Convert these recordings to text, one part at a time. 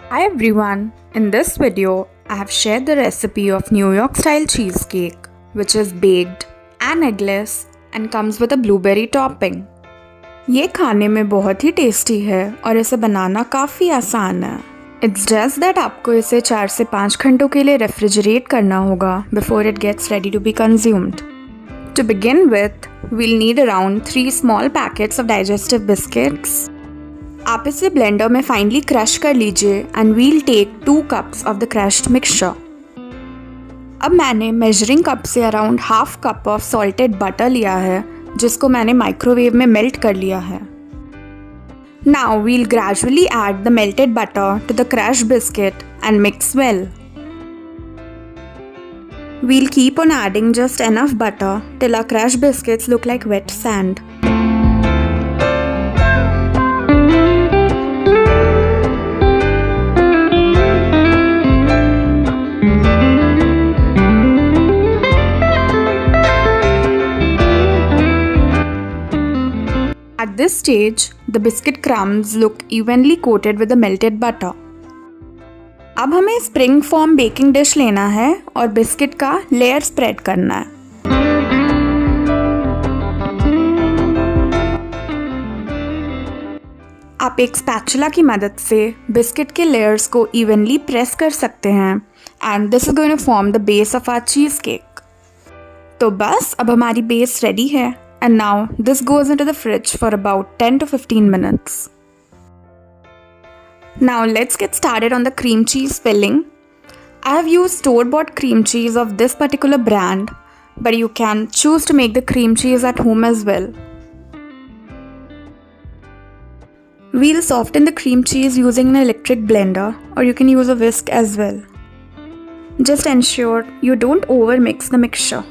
Hi everyone, in this video I have shared the recipe of New York style cheesecake which is baked and eggless and comes with a blueberry topping. ये खाने में बहुत ही tasty है और इसे बनाना काफ़ी आसान है. It's just that आपको इसे 4 से 5 घंटों के लिए रेफ्रिजरेट करना होगा before it gets ready to be consumed. To begin with, we'll need around 3 small packets of digestive biscuits. आप इसे ब्लेंडर में फाइनली क्रश कर लीजिए and we'll take 2 cups of the crushed mixture. अब मैंने मेजरिंग कप से around half cup of salted butter लिया है जिसको मैंने माइक्रोवेव में मेल्ट कर लिया है. Now we'll gradually add the melted butter to the crushed biscuit and mix well. We'll keep on adding just enough butter till our crushed biscuits look like wet sand. At this stage, the biscuit crumbs look evenly coated with the melted butter. अब हमें spring form baking dish लेना है और biscuit का layer spread करना है. आप एक स्पैचुला की मदद से बिस्किट के लेयर्स को इवनली प्रेस कर सकते हैं and this is going to form the base of our cheesecake. तो बस अब हमारी बेस रेडी है and now this goes into the fridge for about 10 to 15 minutes. Now let's get started on the cream cheese filling. I have used store-bought cream cheese of this particular brand, but you can choose to make the cream cheese at home as well. We'll soften the cream cheese using an electric blender, or you can use a whisk as well. Just ensure you don't overmix the mixture.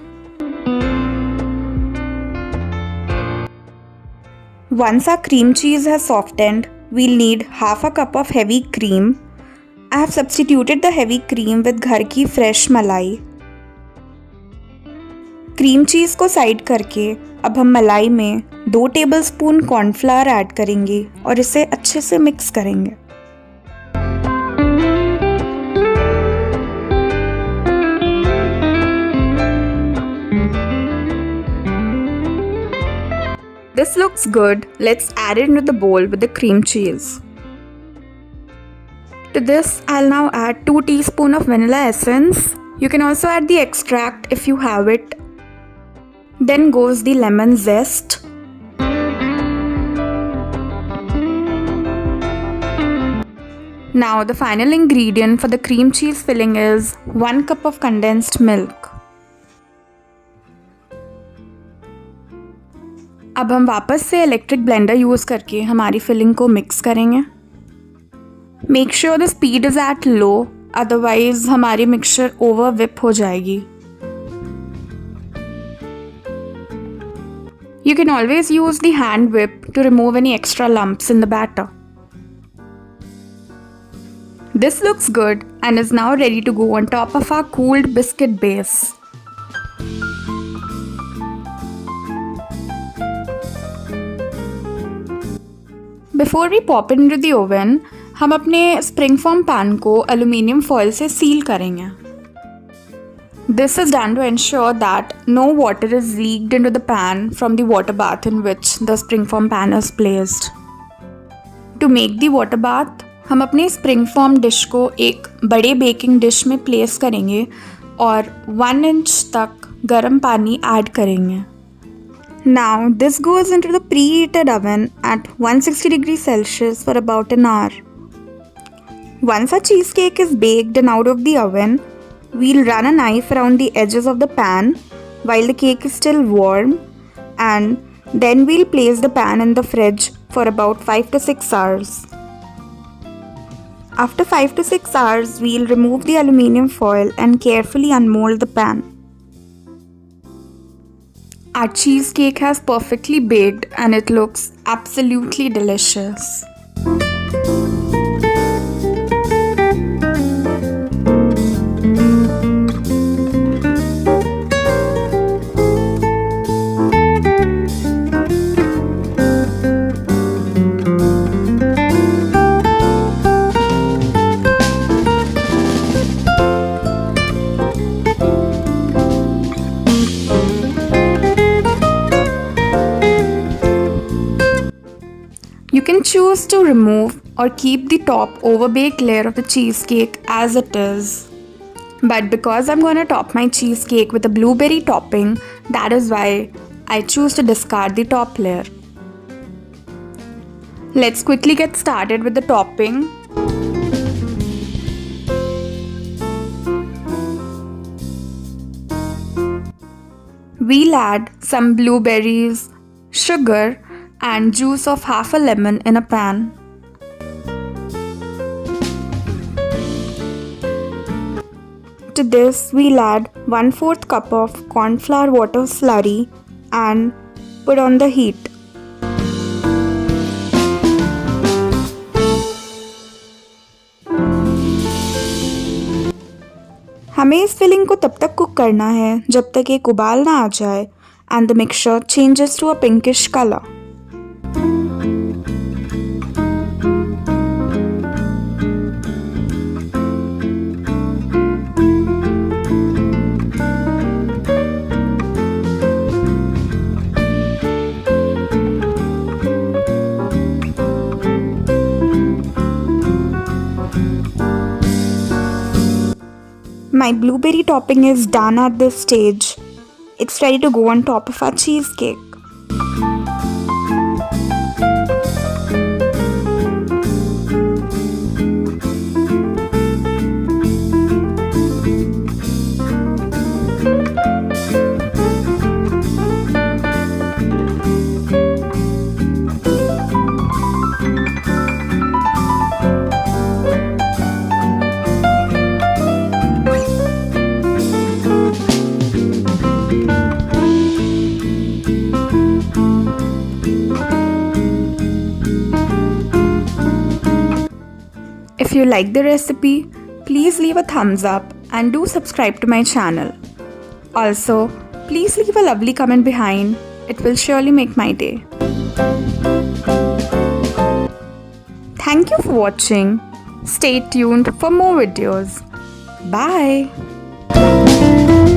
Once our cream cheese has softened, we'll need half a cup of heavy cream. I have substituted the heavy cream with घर की fresh मलाई. Cream cheese को side करके अब हम मलाई में 2 tablespoon cornflour add करेंगे और इसे अच्छे से मिक्स करेंगे. This looks good. Let's add it into the bowl with the cream cheese. To this, I'll now add 2 teaspoons of vanilla essence. You can also add the extract if you have it. Then goes the lemon zest. Now the final ingredient for the cream cheese filling is 1 cup of condensed milk. अब हम वापस से electric blender use करके हमारी filling को mix करेंगे. Make sure the speed is at low, otherwise हमारी mixture over whip हो जाएगी. You can always use the hand whip to remove any extra lumps in the batter. This looks good and is now ready to go on top of our cooled biscuit base. Before we pop it into the oven, हम अपने spring form pan को aluminium foil से seal करेंगे. This is done to ensure that no water is leaked into the pan from the water bath in which the spring form pan is placed. To make the water bath, हम अपने spring form dish को एक बड़े baking dish में place करेंगे और 1 inch तक गर्म पानी ऐड करेंगे. Now this goes into the preheated oven at 160 degrees Celsius for about an hour. Once our cheesecake is baked and out of the oven, we'll run a knife around the edges of the pan while the cake is still warm, and then we'll place the pan in the fridge for about 5 to 6 hours. After 5 to 6 hours, we'll remove the aluminium foil and carefully unmold the pan. Our cheesecake has perfectly baked and it looks absolutely delicious. choose to remove or keep the top overbaked layer of the cheesecake as it is. But because I'm gonna top my cheesecake with a blueberry topping, that is why I choose to discard the top layer. Let's quickly get started with the topping. We'll add some blueberries, sugar, and juice of half a lemon in a pan. To this, we'll add 1/4 cup of corn flour water slurry and put on the heat. हमें इस filling को तब तक cook करना है जब तक एक उबाल ना आ जाए and the mixture changes to a pinkish color. My blueberry topping is done at this stage. It's ready to go on top of our cheesecake. If you like the recipe, please leave a thumbs up and do subscribe to my channel. Also, please leave a lovely comment behind. It will surely make my day. Thank you for watching. Stay tuned for more videos. Bye.